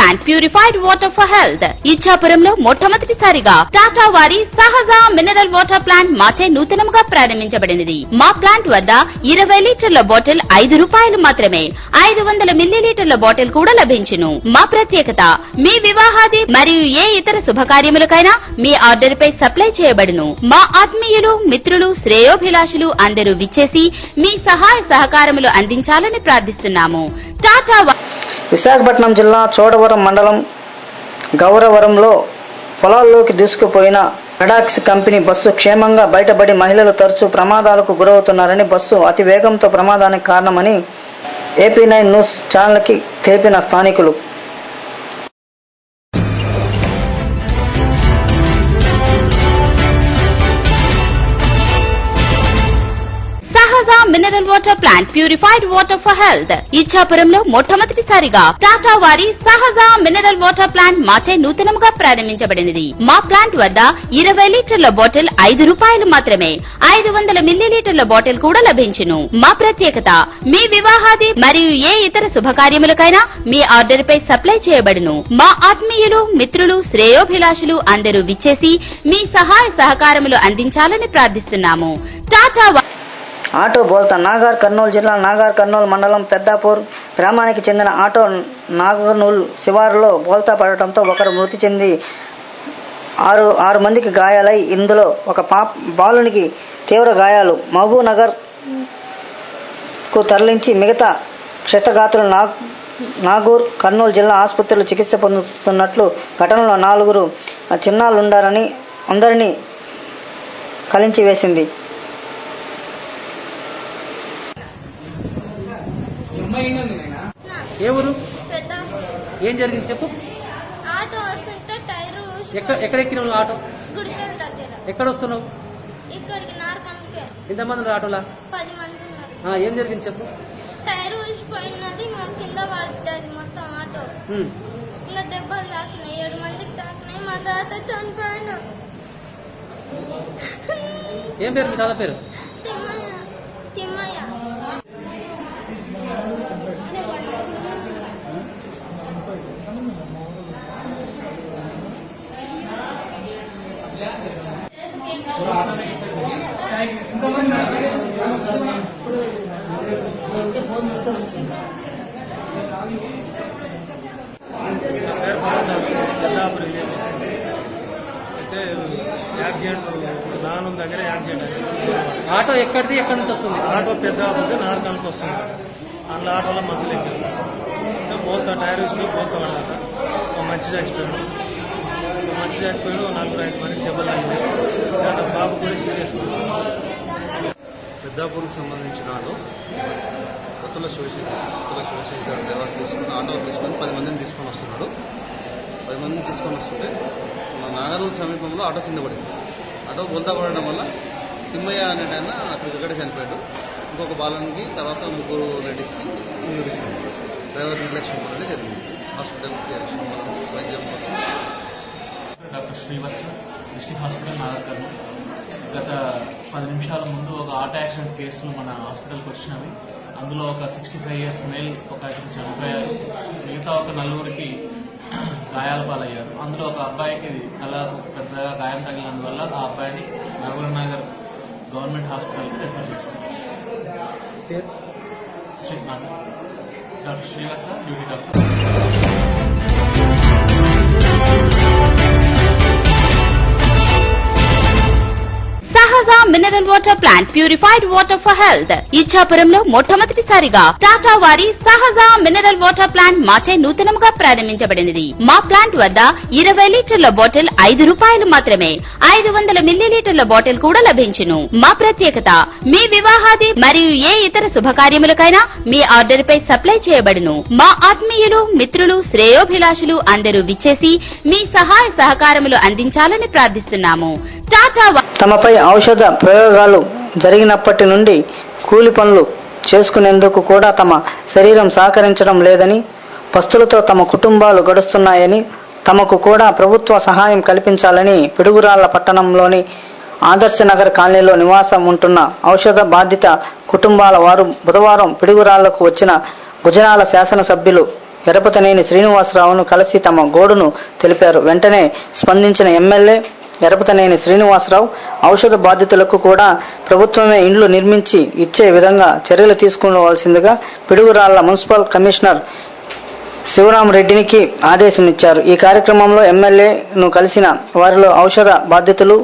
Plant purified water for health. ఇచ్చాపురంలో మొట్టమొదటిసారిగా టాటా వారి సహజ మినరల్ వాటర్ ప్లాంట్ మాచే నూతనంగా ప్రారంభించబడినది. మా ప్లాంట్ వద్ద 20 లీటర్ల బాటిల్ 5 రూపాయలు మాత్రమే, 500 మిల్లీలీటర్ల బాటిల్ కూడా లభించును. మా ప్రత్యేకత, మీ వివాహాది మరియు ఏ ఇతర శుభకార్యములకైనా మీ ఆర్డర్ పై సప్లై చేయబడును. మా ఆత్మీయులు, మిత్రులు, శ్రేయోభిలాషులు అందరూ విచ్చేసి మీ సహాయ సహకారములు అందించాలని ప్రార్థిస్తున్నాము. టాటా. విశాఖపట్నం జిల్లా చోడవరం మండలం గౌరవరంలో పొలాల్లోకి దూసుకుపోయిన ఫెడాక్స్ కంపెనీ బస్సు క్షేమంగా బయటపడి మహిళలు తరచూ ప్రమాదాలకు గురవుతున్నారని, బస్సు అతి వేగంతో ప్రమాదానికి కారణమని AP9 న్యూస్ ఛానల్కి తెలిపిన స్థానికులు. Mineral water plant purified water for health. ఇచ్చాపురంలో మొట్టమొదటిసారిగా టాటా వారి సహజ మినరల్ వాటర్ ప్లాంట్ మాచే నూతనంగా ప్రారంభించబడినది. మా ప్లాంట్ వద్ద 20 లీటర్ల బాటిల్ 5 రూపాయలు మాత్రమే, 500 మిల్లీలీటర్ల బాటిల్ కూడా లభించును. మా ప్రత్యేకత, మీ వివాహాది మరియు ఏ ఇతర శుభకార్యములకైనా మీ ఆర్డర్ పై సప్లై చేయబడును. మా ఆత్మీయులు, మిత్రులు, శ్రేయోభిలాషులు అందరూ విచ్చేసి మీ సహాయ సహకారములు అందించాలని ప్రార్థిస్తున్నాము. టాటా. ఆటో బోల్తా. నాగర్ కర్నూలు జిల్లా నాగర్ కర్నూలు మండలం పెద్దాపూర్ గ్రామానికి చెందిన ఆటో నాగర్నూల్ శివారులో బోల్తా పడటంతో ఒకరు మృతి చెంది ఆరు మందికి గాయాలై, ఇందులో ఒక బాలునికి తీవ్ర గాయాలు. మహబూబ్ నగర్ కు తరలించి మిగతా క్షతగాతులు నాగూర్ కర్నూలు జిల్లా ఆసుపత్రిలో చికిత్స పొందుతున్నట్లు, ఘటనలో 4 చిన్నారులుండారని అందరినీ కలించి వేసింది. ఏ ఊరు? ఏం జరిగింది చెప్పు. ఆటో వస్తుంటే టైరు ఎక్కడ ఎక్కినావు ఆటో? గుడిపేట దగ్గర. ఎక్కడ వస్తున్నావు? ఇక్కడికి నార్కండ్కే. ఎంతమంది ఉన్నారు ఆటోలా? 10 మంది ఉన్నారు. ఏం జరిగింది చెప్పు. టైర్ ఊసిపోయినది, ఇంకా కింద పడుతుంది మొత్తం ఆటో. ఇంకా దెబ్బలు తాకినాయి, 7 మందికి తాకినాయి. మా తాత చనిపోయాడు. ఏం పేరు మీ తాత పేరు? తిమ్మయ్య. దగ్గర యాక్సిడెంట్. ఆటో ఎక్కడిది, ఎక్కడి నుంచి వస్తుంది? ఆటో పెద్ద నార్కానికి వస్తుంది. అందులో ఆటోలో మధ్యలో ఎక్కింది. పోతా టైర్ వేసుకుని పోతా అన్నమాట. మంచి చచ్చిపోయాడు. 4-5 మంది దెబ్బలు అయింది. బాబు కూడా సీరియస్. పెద్దాపూర్కి సంబంధించిన ఆటో కొత్తల శివశంకర్ దేవాలు తీసుకుని ఆటో తీసుకొని 10 మందిని తీసుకొని వస్తున్నాడు. 10 మందిని తీసుకొని వస్తుంటే మన నాగర్నూరు సమీపంలో ఆటో కింద పడింది. ఆటో బోల్తా పడడం వల్ల తిమ్మయ్య అనేటైనా అక్కడికక్కడే చనిపోయాడు. ఇంకొక బాలనికి, తర్వాత 3 లేడీస్కి ఇంజూరీస్ ఉంది. డ్రైవర్ నిర్లక్ష్యం కూడా జరిగింది. హాస్పిటల్కి వైద్యం కోసం. Doctor Srivatsa, district hospital Nagar Kurnool. గత 10 నిమిషాల ముందు ఒక ఆటో యాక్సిడెంట్ కేసులు మన హాస్పిటల్కి వచ్చినవి. అందులో ఒక 65 ఇయర్స్ మేల్ ఒక అతను చనిపోయారు. మిగతా ఒక 4 గాయాల పాలయ్యారు. అందులో ఒక అబ్బాయికి తలకు పెద్దగా గాయం తగిలినందువల్ల ఆ అబ్బాయిని మహబూబ్ నగర్ గవర్నమెంట్ హాస్పిటల్కి రెఫర్ చేస్తారు. Doctor Srivatsa, duty doctor. Sahaja mineral water plant purified water for health. ఇచ్చాపురంలో మొట్టమొదటిసారిగా టాటా వారి సహజ మినరల్ వాటర్ ప్లాంట్ మాచే నూతనంగా ప్రారంభించబడినది. మా ప్లాంట్ వద్ద 20 లీటర్ల బాటిల్ 5 రూపాయలు మాత్రమే, 500 మిల్లీలీటర్ల బాటిల్ కూడా లభించును. మా ప్రత్యేకత, మీ వివాహాది మరియు ఏ ఇతర శుభకార్యములకైనా మీ ఆర్డర్ పై సప్లై చేయబడును. మా ఆత్మీయులు, మిత్రులు, శ్రేయోభిలాషులు అందరూ విచ్చేసి మీ సహాయ సహకారములు అందించాలని ప్రార్థిస్తున్నాము. టాటా. తమపై ఔషధ ప్రయోగాలు జరిగినప్పటి నుండి కూలి పనులు చేసుకునేందుకు కూడా తమ శరీరం సహకరించడం లేదని, పస్తులతో తమ కుటుంబాలు గడుస్తున్నాయని, తమకు కూడా ప్రభుత్వ సహాయం కల్పించాలని పిడుగురాళ్ల పట్టణంలోని ఆదర్శనగర్ కాలనీలో నివాసం ఉంటున్న ఔషధ బాధిత కుటుంబాల వారు బుధవారం పిడుగురాళ్లకు వచ్చిన గుజరాల శాసనసభ్యులు ఎరపతనేని శ్రీనివాసరావును కలిసి తమ గోడును తెలిపారు. వెంటనే స్పందించిన ఎమ్మెల్యే ఎరపతనేని శ్రీనివాసరావు ఔషధ బాధితులకు కూడా ప్రభుత్వమే ఇండ్లు నిర్మించి ఇచ్చే విధంగా చర్యలు తీసుకోవాల్సిందిగా పిడుగురాళ్ల మున్సిపల్ కమిషనర్ శివరామరెడ్డికి ఆదేశం ఇచ్చారు. ఈ కార్యక్రమంలో ఎమ్మెల్యేను కలిసిన వారిలో ఔషధ బాధితులు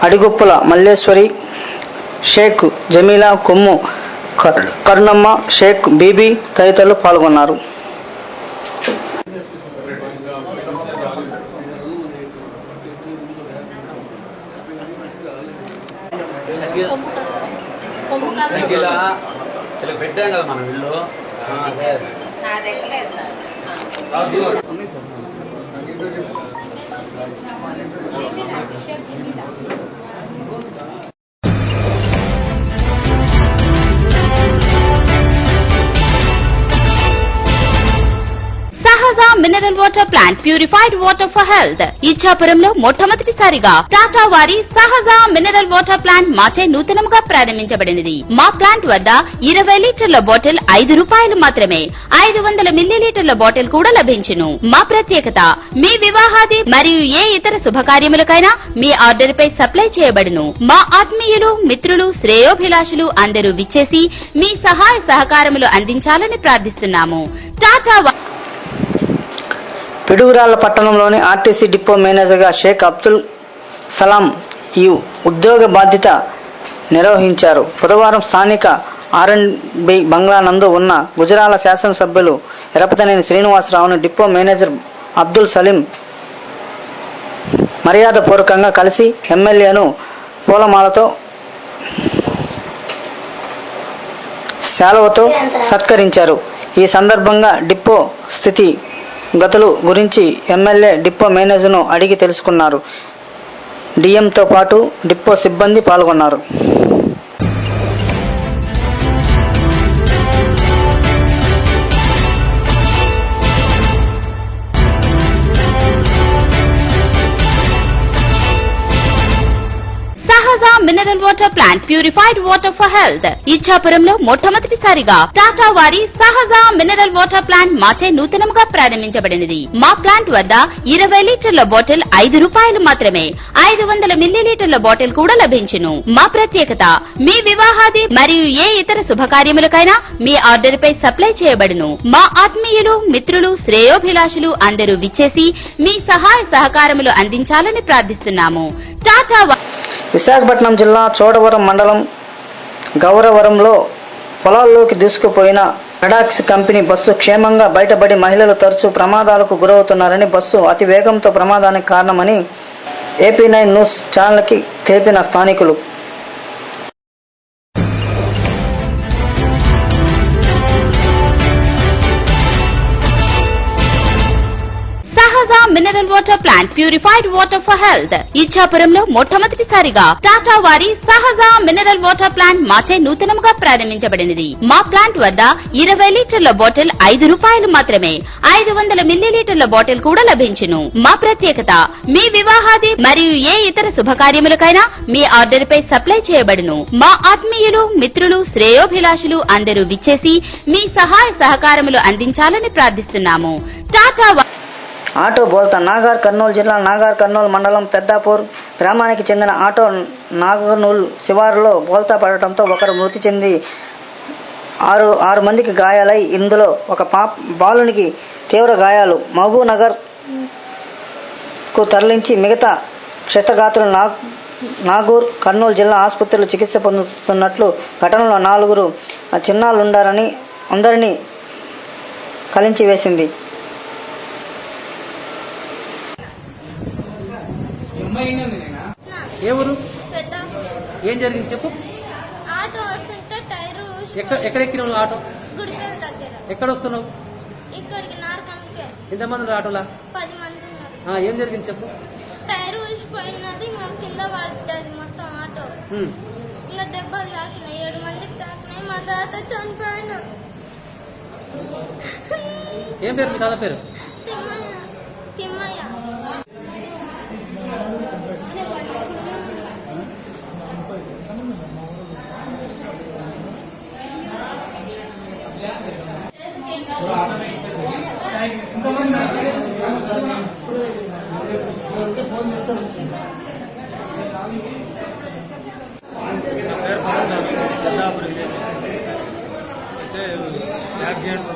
అడిగొప్పుల మల్లేశ్వరి, షేక్ జమీలా, కొమ్ము కరుణమ్మ, షేక్ బీబీ తదితరులు పాల్గొన్నారు. పెట్టాం కదా మనం ఇల్లు Sahaja mineral water plant purified water for health ఇచ్చాపురంలో మొట్టమొదటిసారిగా టాటా వారి సహజ మినరల్ వాటర్ ప్లాంట్ మాచే నూతనముగా ప్రారంభించబడినది. మా ప్లాంట్ వద్ద 20 లీటర్ల బాటిల్ ₹5 మాత్రమే, 500 మిల్లీలీటర్ల బాటిల్ కూడా లభించును. మా ప్రత్యేకత మీ వివాహాది మరియు ఏ ఇతర శుభకార్యములకైనా మీ ఆర్డర్ పై సప్లై చేయబడును. మా ఆత్మీయులు, మిత్రులు, శ్రేయోభిలాషులు అందరూ విచ్చేసి మీ సహాయ సహకారములు అందించాలని ప్రార్థిస్తున్నాము. టాటా పిడుగురాళ్ల పట్టణంలోని ఆర్టీసీ డిపో మేనేజర్గా షేక్ అబ్దుల్ సలాం ఈ ఉద్యోగ బాధ్యత నిర్వహించారు. బుధవారం స్థానిక R&B బంగ్లా నందు ఉన్న గుజరాల శాసనసభ్యులు ఎరపతనేని శ్రీనివాసరావును డిపో మేనేజర్ అబ్దుల్ సలీం మర్యాదపూర్వకంగా కలిసి ఎమ్మెల్యేను పూలమాలతో శాలువతో సత్కరించారు. ఈ సందర్భంగా డిపో స్థితి గతులు గురించి ఎమ్మెల్యే డిపో మేనేజర్ను అడిగి తెలుసుకున్నారు. డిఎంతో పాటు డిపో సిబ్బంది పాల్గొన్నారు. Sahaja mineral water plant purified water for health ఇచ్చాపురంలో మొట్టమొదటిసారిగా టాటా వారి సహజ మినరల్ వాటర్ ప్లాంట్ మాచే నూతనముగా ప్రారంభించబడినది. మా ప్లాంట్ వద్ద 20 లీటర్ల బాటిల్ ₹5 మాత్రమే, 500 మిల్లీలీటర్ల బాటిల్ కూడా లభించును. మా ప్రత్యేకత మీ వివాహాది మరియు ఏ ఇతర శుభకార్యములకైనా మీ ఆర్డర్ పై సప్లై చేయబడును. మా ఆత్మీయులు, మిత్రులు, శ్రేయోభిలాషులు అందరూ విచ్చేసి మీ సహాయ సహకారములు అందించాలని ప్రార్థిస్తున్నాము. టాటా విశాఖపట్నం జిల్లా చోడవరం మండలం గౌరవరంలో పొలాల్లోకి దూసుకుపోయిన ఫెడాక్స్ కంపెనీ బస్సు క్షేమంగా బయటపడి మహిళలు తరచూ ప్రమాదాలకు గురవుతున్నారని, బస్సు అతి వేగంతో ప్రమాదానికి కారణమని AP9 న్యూస్ ఛానల్కి తెలిపిన స్థానికులు Sahaja mineral water plant purified water for health ఇచ్చాపురంలో మొట్టమొదటిసారిగా టాటా వారి సహజ మినరల్ వాటర్ ప్లాంట్ మాచే నూతనముగా ప్రారంభించబడినది. మా ప్లాంట్ వద్ద 20 లీటర్ల బాటిల్ ₹5 మాత్రమే, 500 మిల్లీలీటర్ల బాటిల్ కూడా లభించును. మా ప్రత్యేకత మీ వివాహాది మరియు ఏ ఇతర శుభకార్యములకైనా మీ ఆర్డర్ పై సప్లై చేయబడును. మా ఆత్మీయులు, మిత్రులు, శ్రేయోభిలాషులు అందరూ విచ్చేసి మీ సహాయ సహకారములు అందించాలని ప్రార్థిస్తున్నాము. టాటా ఆటో బోల్తా నాగర్ కర్నూలు జిల్లా నాగర్ కర్నూలు మండలం పెద్దాపూర్ గ్రామానికి చెందిన ఆటో నాగర్నూల్ శివారులో బోల్తా పడటంతో ఒకరు మృతి చెంది ఆరు మందికి గాయాలై ఇందులో ఒక బాలునికి తీవ్ర గాయాలు. మహబూబ్ నగర్ కు తరలించి మిగతా క్షతగాత్రులు నాగూర్ కర్నూలు జిల్లా ఆసుపత్రిలో చికిత్స పొందుతున్నట్లు ఘటనలో 4 చిన్నారులుండారని అందరినీ కలించి వేసింది. ఏ ఊరు? పెద్దాపూర్. ఏం జరిగింది చెప్పు. ఆటో వస్తుంటే టైరు ఎక్కడ ఎక్కినావు ఆటో? గుడిపేట దగ్గర. ఎక్కడ వస్తున్నావు? ఇక్కడికి నారకంకే. ఎంతమంది ఉన్నారు ఆటోలా? 10 మంది ఉన్నారు. ఏం జరిగింది చెప్పు. టైర్ ఊసిపోయినది, ఇంకా కింద పడ్డది మొత్తం ఆటో. ఇంకా దెబ్బలు తాకినాయి, 7 మందికి తాకినాయి. మా తాత చనిపోయాడు. ఏం పేరు మీ తాత పేరు? తిమ్మయ్య. అయితే యాక్సిడెంట్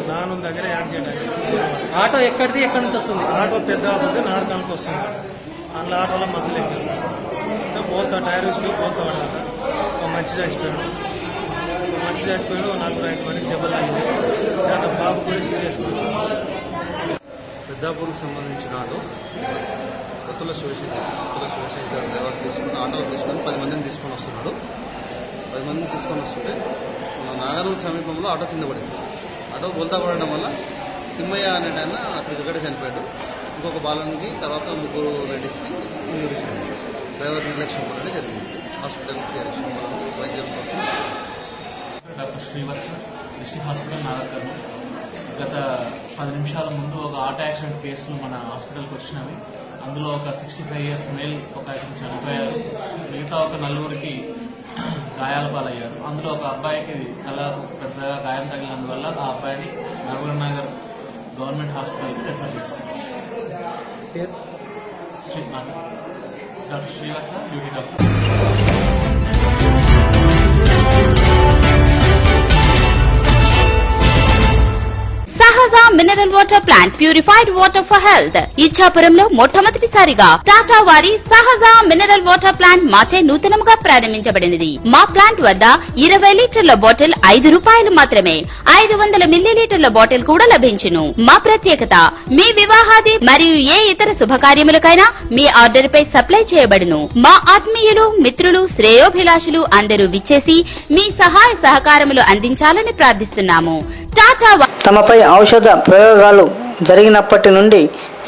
నాన్న దగ్గర యాక్సిడెంట్ అయింది. ఆటో ఎక్కడిది ఎక్కడి నుంచి వస్తుంది? ఆటో పెద్దాపురి నారకానికి వస్తుంది. అందులో ఆటోలో మధ్యలో ఎక్కింది. బోల్తా టైర్ వేసుకుని బోల్తా పడాలి. ఒక మంచి చచ్చిపోయాడు. ఓ 4-5 మందికి దెబ్బలు అయింది. బాబు కూడా సీరియస్. పెద్దాపూర్కి సంబంధించిన ఆటో కొత్తల శివశంకర్ డ్రైవర్ తీసుకుని ఆటో తీసుకొని 10 మందిని తీసుకొని వస్తున్నాడు. 10 మందిని తీసుకొని వస్తుంటే మన నాగర్నూలు సమీపంలో ఆటో కింద పడింది. ఆటో బోల్తా పడడం వల్ల తిమ్మయ్య అనేటైనా అక్కడికక్కడే చనిపోయాడు. ఇంకొక బాలనికి తర్వాత 3 లేడీస్కి ఇంజూరీస్ అయింది. డ్రైవర్ నిర్లక్ష్యం వల్లనే జరిగింది. హాస్పిటల్కి వైద్యం కోసం doctor Srivatsa, district hospital Nagar Kurnool. గత 10 నిమిషాల ముందు ఒక ఆటో యాక్సిడెంట్ కేసులు మన హాస్పిటల్కి వచ్చినవి. అందులో ఒక 65 ఇయర్స్ మేల్ ఒక అతను చనిపోయారు. మిగతా ఒక 4 గాయాల పాలయ్యారు. అందులో ఒక అబ్బాయికి తల పెద్దగా గాయం తగిలినందువల్ల ఆ అబ్బాయిని నగర్ గవర్నమెంట్ హాస్పిటల్కి రెఫర్ చేస్తారు. Doctor Srivatsa, duty doctor. Sahaja mineral water plant purified water for health. ఇచ్చాపురంలో మొట్టమొదటిసారిగా టాటా వారి సహజ మినరల్ వాటర్ ప్లాంట్ మాచే నూతనముగా ప్రారంభించబడినది. మా ప్లాంట్ వద్ద 20 లీటర్ల బాటిల్ ₹5 మాత్రమే. 500 మిల్లీలీటర్ల బాటిల్ కూడా లభించును. మా ప్రత్యేకత, మీ వివాహాది మరియు ఏ ఇతర శుభకార్యములకైనా మీ ఆర్డర్ పై సప్లై చేయబడును. మా ఆత్మీయులు, మిత్రులు, శ్రేయోభిలాషులు అందరూ విచ్చేసి మీ సహాయ సహకారములు అందించాలని ప్రార్థిస్తున్నాము. టాటా తమపై ఔషధ ప్రయోగాలు జరిగినప్పటి నుండి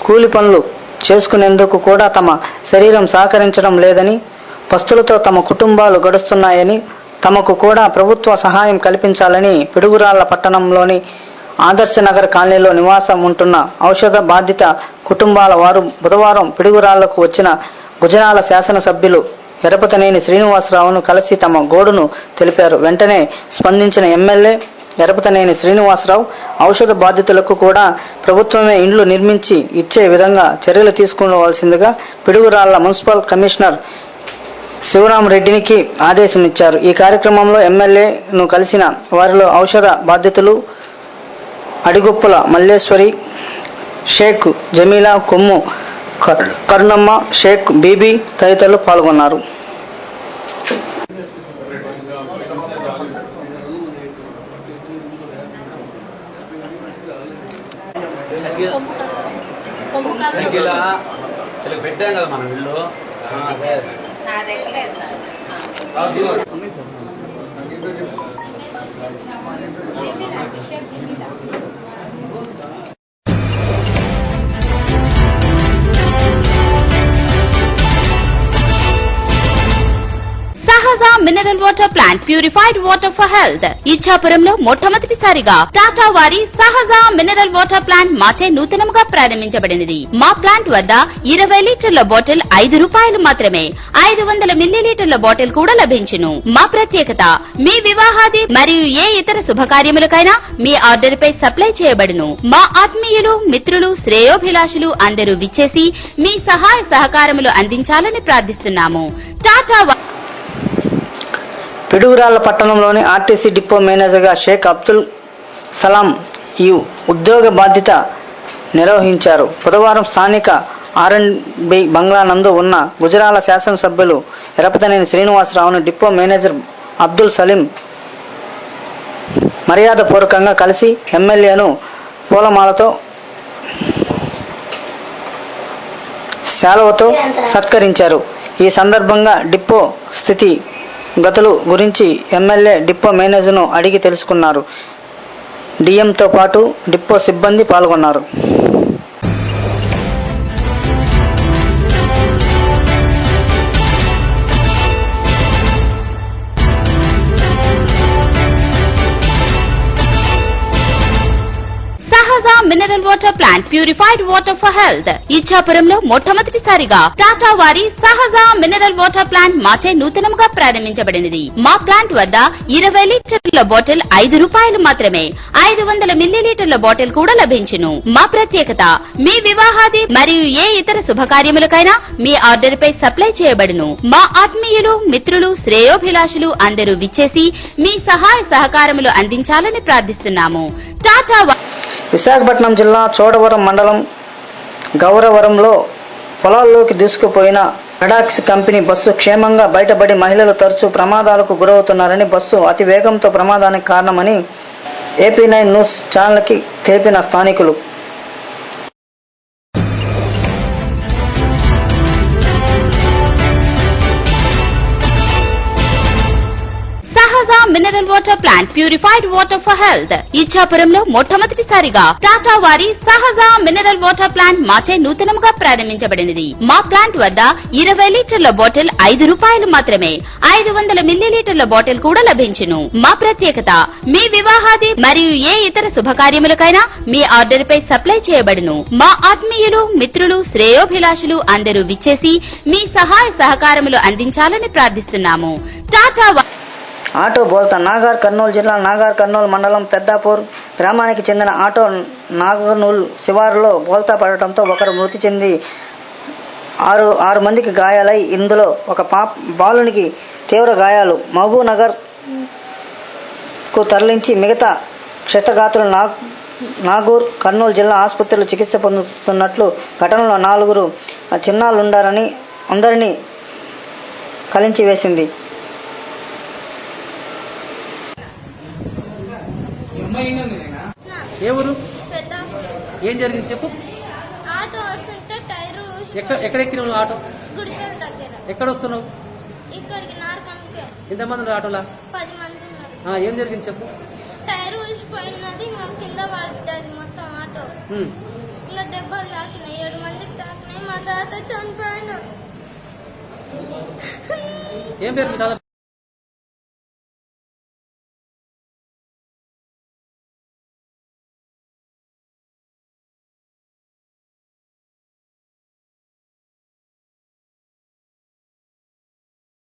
కూలి పనులు చేసుకునేందుకు కూడా తమ శరీరం సహకరించడం లేదని, పస్తులతో తమ కుటుంబాలు గడుస్తున్నాయని, తమకు కూడా ప్రభుత్వ సహాయం కల్పించాలని పిడుగురాళ్ల పట్టణంలోని ఆదర్శనగర్ కాలనీలో నివాసం ఉంటున్న ఔషధ బాధిత కుటుంబాల వారు బుధవారం పిడుగురాళ్లకు వచ్చిన గుజరాల శాసనసభ్యులు ఎరపతనేని శ్రీనివాసరావును కలిసి తమ గోడును తెలిపారు. వెంటనే స్పందించిన ఎమ్మెల్యే ఎరపతనేని శ్రీనివాసరావు ఔషధ బాధితులకు కూడా ప్రభుత్వమే ఇండ్లు నిర్మించి ఇచ్చే విధంగా చర్యలు తీసుకోవాల్సిందిగా పిడుగురాళ్ల మున్సిపల్ కమిషనర్ శివరామరెడ్డికి ఆదేశమిచ్చారు. ఈ కార్యక్రమంలో ఎమ్మెల్యేను కలిసిన వారిలో ఔషధ బాధితులు అడిగొప్పుల మల్లేశ్వరి, షేక్ జమీలా, కొమ్ము కరుణమ్మ, షేక్ బీబీ తదితరులు పాల్గొన్నారు. పెట్టాం కదా మనం ఇల్లు Sahaja mineral water plant purified water for health. ఇచ్చాపురంలో మొట్టమొదటిసారిగా టాటా వారి సహజ మినరల్ వాటర్ ప్లాంట్ మాచే నూతనముగా ప్రారంభించబడినది. మా ప్లాంట్ వద్ద 20 లీటర్ల బాటిల్ ₹5 మాత్రమే. 500 మిల్లీలీటర్ల బాటిల్ కూడా లభించును. మా ప్రత్యేకత, మీ వివాహాది మరియు ఏ ఇతర శుభకార్యములకైనా మీ ఆర్డర్ పై సప్లై చేయబడును. మా ఆత్మీయులు, మిత్రులు, శ్రేయోభిలాషులు అందరూ విచ్చేసి మీ సహాయ సహకారములు అందించాలని ప్రార్థిస్తున్నాము. టాటా పిడుగురాళ్ల పట్టణంలోని ఆర్టీసీ డిపో మేనేజర్గా షేక్ అబ్దుల్ సలాం ఈ ఉద్యోగ బాధ్యత నిర్వహించారు. బుధవారం స్థానిక R&B బంగ్లా నందు ఉన్న గుజరాల శాసనసభ్యులు ఎరపతనేని శ్రీనివాసరావును డిపో మేనేజర్ అబ్దుల్ సలీం మర్యాదపూర్వకంగా కలిసి ఎమ్మెల్యేను పూలమాలతో శాలువతో సత్కరించారు. ఈ సందర్భంగా డిపో స్థితి గతులు గురించి ఎమ్మెల్యే డిపో మేనేజర్ను అడిగి తెలుసుకున్నారు. డిఎంతో పాటు డిపో సిబ్బంది పాల్గొన్నారు. Sahaja mineral water plant purified water for health. ఇచ్చాపురంలో మొట్టమొదటిసారిగా టాటా వారి సహజ మినరల్ వాటర్ ప్లాంట్ మాచే నూతనముగా ప్రారంభించబడినది. మా ప్లాంట్ వద్ద 20 లీటర్ల బాటిల్ ₹5 మాత్రమే, 500 మిల్లీలీటర్ల బాటిల్ కూడా లభించును. మా ప్రత్యేకత, మీ వివాహాది మరియు ఏ ఇతర శుభకార్యములకైనా మీ ఆర్డర్ పై సప్లై చేయబడును. మా ఆత్మీయులు, మిత్రులు, శ్రేయోభిలాషులు అందరూ విచ్చేసి మీ సహాయ సహకారములు అందించాలని ప్రార్థిస్తున్నాము. టాటా విశాఖపట్నం జిల్లా చోడవరం మండలం గౌరవరంలో పొలాల్లోకి దూసుకుపోయిన ఫెడాక్స్ కంపెనీ బస్సు క్షేమంగా బయటపడి మహిళలు తరచూ ప్రమాదాలకు గురవుతున్నారని, బస్సు అతి వేగంతో ప్రమాదానికి కారణమని AP9 న్యూస్ ఛానల్కి తెలిపిన స్థానికులు. Sahaja mineral water plant purified water for health. ఇచ్చాపురంలో మొట్టమొదటిసారిగా టాటా వారి సహజ మినరల్ వాటర్ ప్లాంట్ మాచే నూతనముగా ప్రారంభించబడినది. మా ప్లాంట్ వద్ద 20 లీటర్ల బాటిల్ ₹5 మాత్రమే, 500 మిల్లీలీటర్ల బాటిల్ కూడా లభించును. మా ప్రత్యేకత, మీ వివాహాది మరియు ఏ ఇతర శుభకార్యములకైనా మీ ఆర్డర్ పై సప్లై చేయబడును. మా ఆత్మీయులు, మిత్రులు, శ్రేయోభిలాషులు అందరూ విచ్చేసి మీ సహాయ సహకారములు అందించాలని ప్రార్థిస్తున్నాము. టాటా ఆటో బోల్తా నాగర్ కర్నూలు జిల్లా నాగర్ కర్నూలు మండలం పెద్దాపూర్ గ్రామానికి చెందిన ఆటో నాగర్నూల్ శివారులో బోల్తా పడటంతో ఒకరు మృతి చెంది ఆరు మందికి గాయాలై, ఇందులో ఒక బాలునికి తీవ్ర గాయాలు. మహబూబ్ నగర్ కు తరలించి మిగతా క్షతగాతులు నాగూర్ కర్నూలు జిల్లా ఆసుపత్రిలో చికిత్స పొందుతున్నట్లు. ఘటనలో 4 చిన్నారులుండారని అందరినీ కలించి వేసింది. ఏ ఊరు? పెద్ద ఏం జరిగింది చెప్పు. ఆటో వస్తుంటే టైరు ఎక్కడ ఎక్కినావు నువ్వు ఆటో? గుడిపేట దగ్గర. ఎక్కడ వస్తున్నావు? ఇక్కడికి నార్కన్కే ఎంతమంది ఉన్నారు ఆటోలా? 10 మంది ఉన్నారు. ఏం జరిగింది చెప్పు. టైర్ ఊసిపోయినది, ఇంకా కింద పడుతుంది మొత్తం ఆటో. ఇంకా దెబ్బలు తాకినాయి, 7 మందికి తాకినాయి. మా తాత చనిపోయాడు. ఏం పేరు మీ తాత?